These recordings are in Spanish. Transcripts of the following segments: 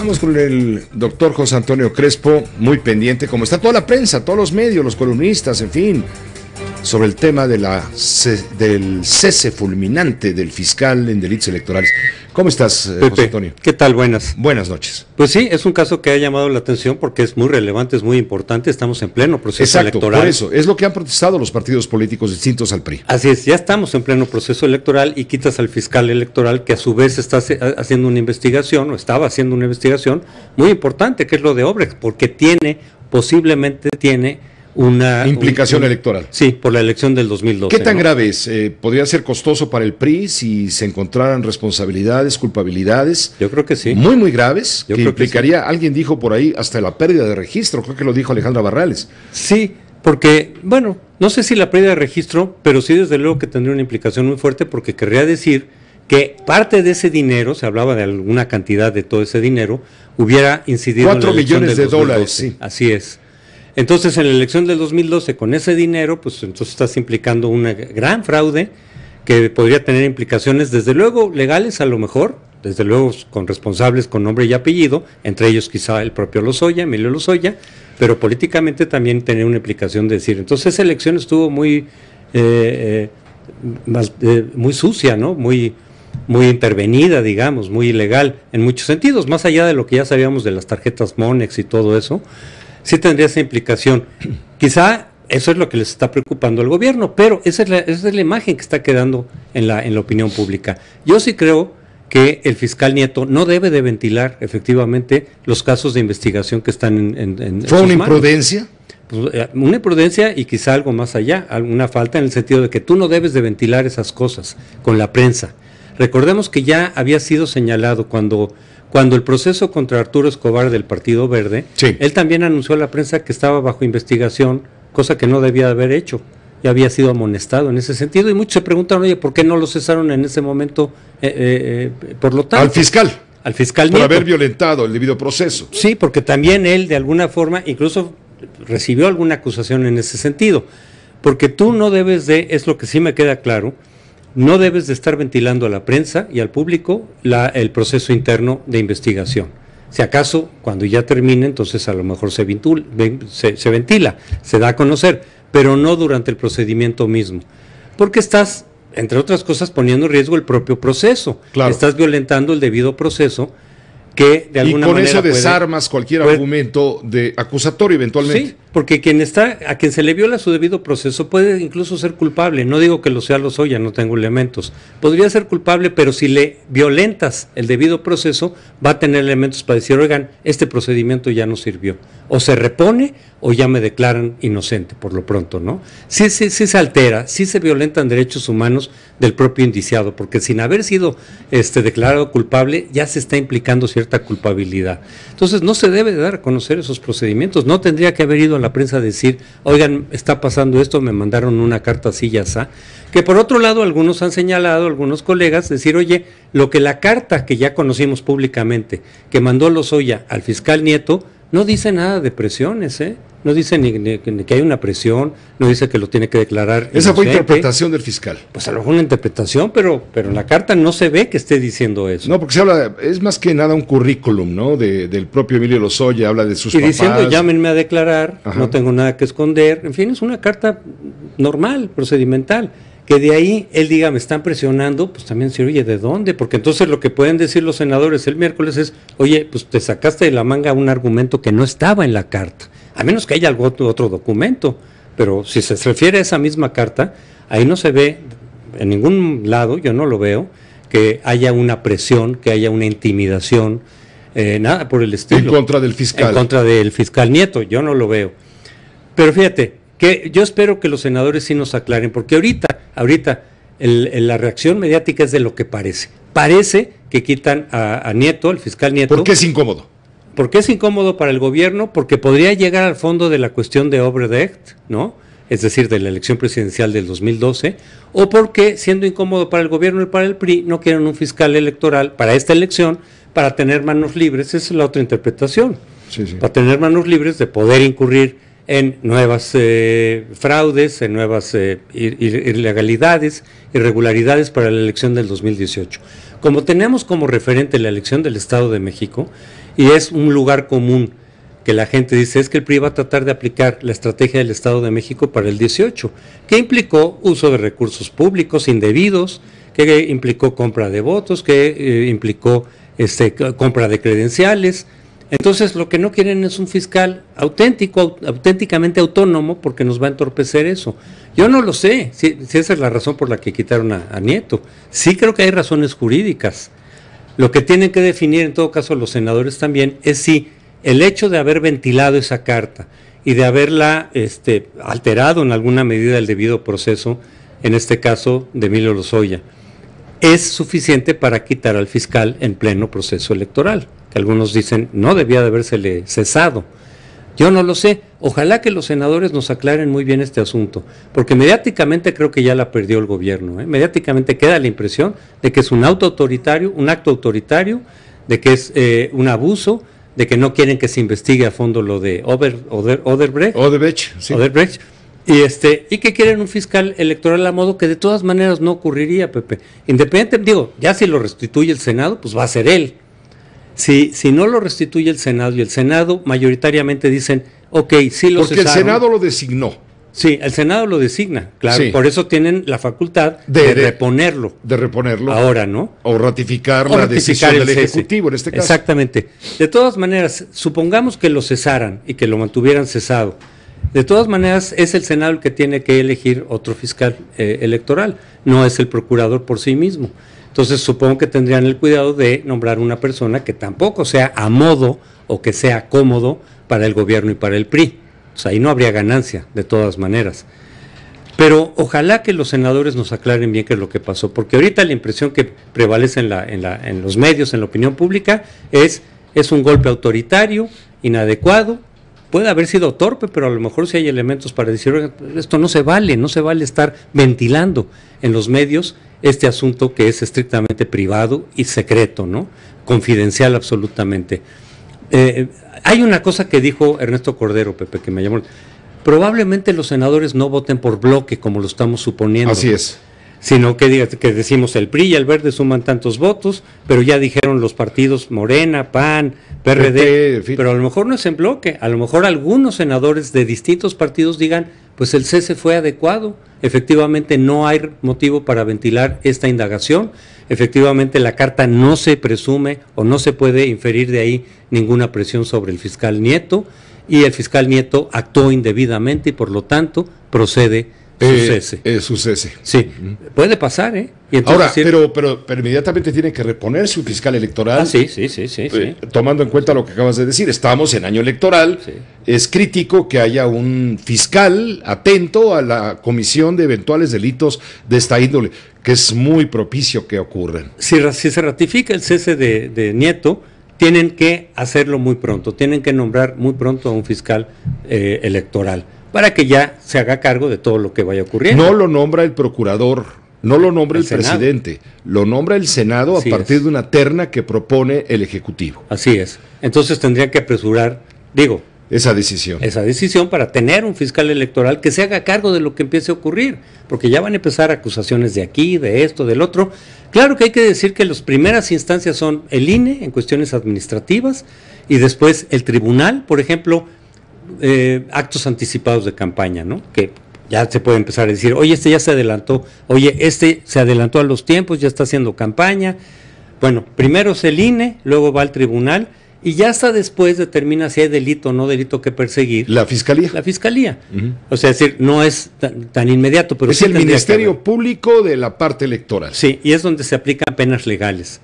Vamos con el doctor José Antonio Crespo, muy pendiente, como está toda la prensa, todos los medios, los columnistas, en fin, sobre el tema de del cese fulminante del fiscal en delitos electorales. ¿Cómo estás, Pepe, José Antonio? ¿Qué tal? Buenas. Buenas noches. Pues sí, es un caso que ha llamado la atención porque es muy relevante, es muy importante, estamos en pleno proceso electoral. Por eso, es lo que han protestado los partidos políticos distintos al PRI. Así es, ya estamos en pleno proceso electoral y quitas al fiscal electoral que a su vez está haciendo una investigación, o estaba haciendo una investigación muy importante, que es lo de Obrecht, porque posiblemente tiene una implicación electoral. Sí, por la elección del 2012. ¿Qué tan grave es? ¿Podría ser costoso para el PRI si se encontraran responsabilidades, culpabilidades? Yo creo que sí. Muy, muy graves, Yo que creo implicaría, que sí. Alguien dijo por ahí, hasta la pérdida de registro, creo que lo dijo Alejandra Barrales. Sí, porque, bueno, no sé si la pérdida de registro, pero sí desde luego que tendría una implicación muy fuerte porque querría decir que parte de ese dinero, se hablaba de alguna cantidad de todo ese dinero, hubiera incidido 4 en la elección millones del de 2012. dólares, sí. Así es. Entonces, en la elección del 2012, con ese dinero, pues entonces estás implicando una gran fraude que podría tener implicaciones, desde luego, legales a lo mejor, desde luego con responsables con nombre y apellido, entre ellos quizá el propio Lozoya, Emilio Lozoya, pero políticamente también tener una implicación de decir. Entonces, esa elección estuvo muy sucia, ¿no? Muy intervenida, digamos, muy ilegal en muchos sentidos, más allá de lo que ya sabíamos de las tarjetas Monex y todo eso. Sí tendría esa implicación. Quizá eso es lo que les está preocupando al gobierno, pero esa es la imagen que está quedando en la opinión pública. Yo sí creo que el fiscal Nieto no debe de ventilar efectivamente los casos de investigación que están en ¿Fue una manos. imprudencia? Pues, una imprudencia y quizá algo más allá, alguna falta en el sentido de que tú no debes de ventilar esas cosas con la prensa. Recordemos que ya había sido señalado cuando el proceso contra Arturo Escobar del Partido Verde, sí, él también anunció a la prensa que estaba bajo investigación, cosa que no debía haber hecho, ya había sido amonestado en ese sentido, y muchos se preguntaron, oye, ¿por qué no lo cesaron en ese momento? Por lo tanto, al fiscal Nieto, por haber violentado el debido proceso. Sí, porque también él de alguna forma incluso recibió alguna acusación en ese sentido, porque tú no debes de, es lo que sí me queda claro, no debes de estar ventilando a la prensa y al público el proceso interno de investigación. Si acaso, cuando ya termine, entonces a lo mejor se ventila, se da a conocer, pero no durante el procedimiento mismo. Porque estás, entre otras cosas, poniendo en riesgo el propio proceso. Claro. Estás violentando el debido proceso que de alguna manera. Y con eso desarmas cualquier argumento de acusatorio eventualmente. Sí, porque a quien se le viola su debido proceso puede incluso ser culpable. No digo que lo sea Lozoya, no tengo elementos. Podría ser culpable, pero si le violentas el debido proceso, va a tener elementos para decir, oigan, este procedimiento ya no sirvió. O se repone o ya me declaran inocente, por lo pronto, ¿no? Sí se altera, sí se violentan derechos humanos del propio indiciado, porque sin haber sido declarado culpable, ya se está implicando cierta culpabilidad. Entonces, no se debe de dar a conocer esos procedimientos. No tendría que haber ido a la prensa a decir, oigan, está pasando esto, me mandaron una carta así y así. Que por otro lado, algunos han señalado, algunos colegas, decir, oye, lo que la carta que ya conocimos públicamente, que mandó Lozoya al fiscal Nieto, no dice nada de presiones, no dice ni que hay una presión, no dice que lo tiene que declarar. Esa fue interpretación del fiscal. Pues a lo mejor una interpretación, pero en la carta no se ve que esté diciendo eso. No, porque se habla, es más que nada un currículum, ¿no? Del propio Emilio Lozoya, habla de sus papás. Y diciendo, llámenme a declarar, ajá, no tengo nada que esconder, en fin, es una carta normal, procedimental. Que de ahí él diga, me están presionando, pues también se oye, ¿de dónde? Porque entonces lo que pueden decir los senadores el miércoles es, oye, pues te sacaste de la manga un argumento que no estaba en la carta, a menos que haya algún otro documento, pero si se refiere a esa misma carta, ahí no se ve en ningún lado, yo no lo veo, que haya una presión, que haya una intimidación, nada por el estilo. En contra del fiscal. En contra del fiscal Nieto, yo no lo veo. Pero fíjate, que yo espero que los senadores sí nos aclaren, porque ahorita la reacción mediática es de lo que parece. Parece que quitan a Nieto, al fiscal Nieto. ¿Por qué es incómodo? Porque es incómodo para el gobierno, porque podría llegar al fondo de la cuestión de Obrecht, ¿no? Es decir, de la elección presidencial del 2012, o porque, siendo incómodo para el gobierno y para el PRI, no quieren un fiscal electoral para esta elección, para tener manos libres. Esa es la otra interpretación. Sí. Para tener manos libres de poder incurrir en nuevas fraudes, en nuevas ilegalidades, irregularidades para la elección del 2018. Como tenemos como referente la elección del Estado de México, y es un lugar común que la gente dice es que el PRI va a tratar de aplicar la estrategia del Estado de México para el 18, que implicó uso de recursos públicos indebidos, que implicó compra de votos, que implicó compra de credenciales. Entonces lo que no quieren es un fiscal auténtico, auténticamente autónomo, porque nos va a entorpecer eso. Yo no lo sé, si esa es la razón por la que quitaron a Nieto. Sí creo que hay razones jurídicas. Lo que tienen que definir en todo caso los senadores también es si el hecho de haber ventilado esa carta y de haberla alterado en alguna medida el debido proceso, en este caso de Emilio Lozoya, es suficiente para quitar al fiscal en pleno proceso electoral, que algunos dicen no debía de habérsele cesado. Yo no lo sé, ojalá que los senadores nos aclaren muy bien este asunto, porque mediáticamente creo que ya la perdió el gobierno, mediáticamente queda la impresión de que es un acto autoritario, de que es un abuso, de que no quieren que se investigue a fondo lo de Odebrecht, sí. Y que quieren un fiscal electoral a modo que de todas maneras no ocurriría, Pepe. Ya si lo restituye el Senado, pues va a ser él. Si no lo restituye el Senado, y el Senado mayoritariamente dicen, ok, sí lo cesaron. Porque el Senado lo designó. Sí, el Senado lo designa, claro, sí. Por eso tienen la facultad de reponerlo. De reponerlo. Ahora, ¿no? O ratificar la decisión del Ejecutivo en este caso. Exactamente. De todas maneras, supongamos que lo cesaran y que lo mantuvieran cesado. De todas maneras, es el Senado el que tiene que elegir otro fiscal electoral, no es el procurador por sí mismo. Entonces, supongo que tendrían el cuidado de nombrar una persona que tampoco sea a modo o que sea cómodo para el gobierno y para el PRI. O sea, ahí no habría ganancia, de todas maneras. Pero ojalá que los senadores nos aclaren bien qué es lo que pasó, porque ahorita la impresión que prevalece en los medios, en la opinión pública, es un golpe autoritario, inadecuado. Puede haber sido torpe, pero a lo mejor sí hay elementos para decir, esto no se vale estar ventilando en los medios este asunto que es estrictamente privado y secreto, ¿no? Confidencial absolutamente. Hay una cosa que dijo Ernesto Cordero, Pepe, que me llamó. Probablemente los senadores no voten por bloque, como lo estamos suponiendo. Así es. Sino que decimos el PRI y el Verde suman tantos votos, pero ya dijeron los partidos Morena, PAN, PRD, en fin. Pero a lo mejor no es en bloque, a lo mejor algunos senadores de distintos partidos digan, pues el cese fue adecuado, efectivamente no hay motivo para ventilar esta indagación, efectivamente la carta no se presume o no se puede inferir de ahí ninguna presión sobre el fiscal Nieto, y el fiscal Nieto actuó indebidamente y por lo tanto procede su cese. Sí, puede pasar, ¿eh? Y entonces, ahora, pero inmediatamente tiene que reponerse un fiscal electoral. Sí. Tomando en cuenta lo que acabas de decir, estamos en año electoral, sí. Es crítico que haya un fiscal atento a la comisión de eventuales delitos de esta índole, que es muy propicio que ocurran. Si se ratifica el cese de Nieto, tienen que hacerlo muy pronto, tienen que nombrar muy pronto a un fiscal electoral, para que ya se haga cargo de todo lo que vaya ocurriendo. No lo nombra el procurador, no lo nombra el presidente, lo nombra el Senado a partir de una terna que propone el Ejecutivo. Así es. Entonces tendrían que apresurar, esa decisión para tener un fiscal electoral que se haga cargo de lo que empiece a ocurrir, porque ya van a empezar acusaciones de aquí, de esto, del otro. Claro que hay que decir que las primeras instancias son el INE en cuestiones administrativas y después el tribunal, por ejemplo, actos anticipados de campaña, ¿no? Que ya se puede empezar a decir, oye, ya se adelantó, se adelantó a los tiempos, ya está haciendo campaña. Bueno, primero es el INE, luego va al tribunal y ya hasta después determina si hay delito o no delito que perseguir. La Fiscalía. O sea, es decir, no es tan inmediato, pero es sí el Ministerio Público de la parte electoral. Sí, y es donde se aplican penas legales.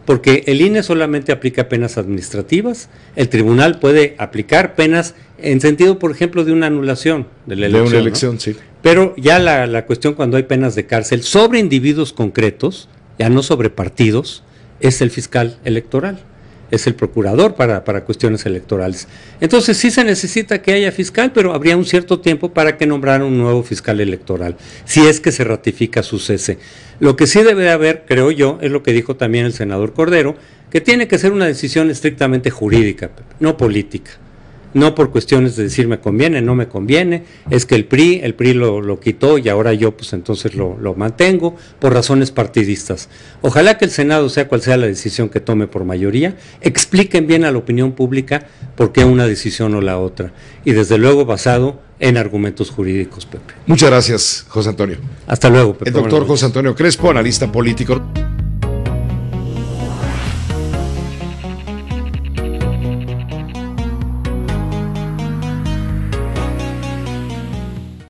Porque el INE solamente aplica penas administrativas, el tribunal puede aplicar penas en sentido, por ejemplo, de una anulación de la elección. De una elección, ¿no? Sí. Pero ya la cuestión cuando hay penas de cárcel sobre individuos concretos, ya no sobre partidos, es el fiscal electoral, es el procurador para cuestiones electorales. Entonces sí se necesita que haya fiscal, pero habría un cierto tiempo para que nombraran un nuevo fiscal electoral, si es que se ratifica su cese. Lo que sí debe haber, creo yo, es lo que dijo también el senador Cordero, que tiene que ser una decisión estrictamente jurídica, no política. no por cuestiones de decir me conviene, no me conviene, es que el PRI lo quitó y ahora yo pues entonces lo mantengo por razones partidistas. Ojalá que el Senado, sea cual sea la decisión que tome por mayoría, expliquen bien a la opinión pública por qué una decisión o la otra, y desde luego basado en argumentos jurídicos, Pepe. Muchas gracias, José Antonio. Hasta luego, Pepe. El doctor José Antonio Crespo, analista político.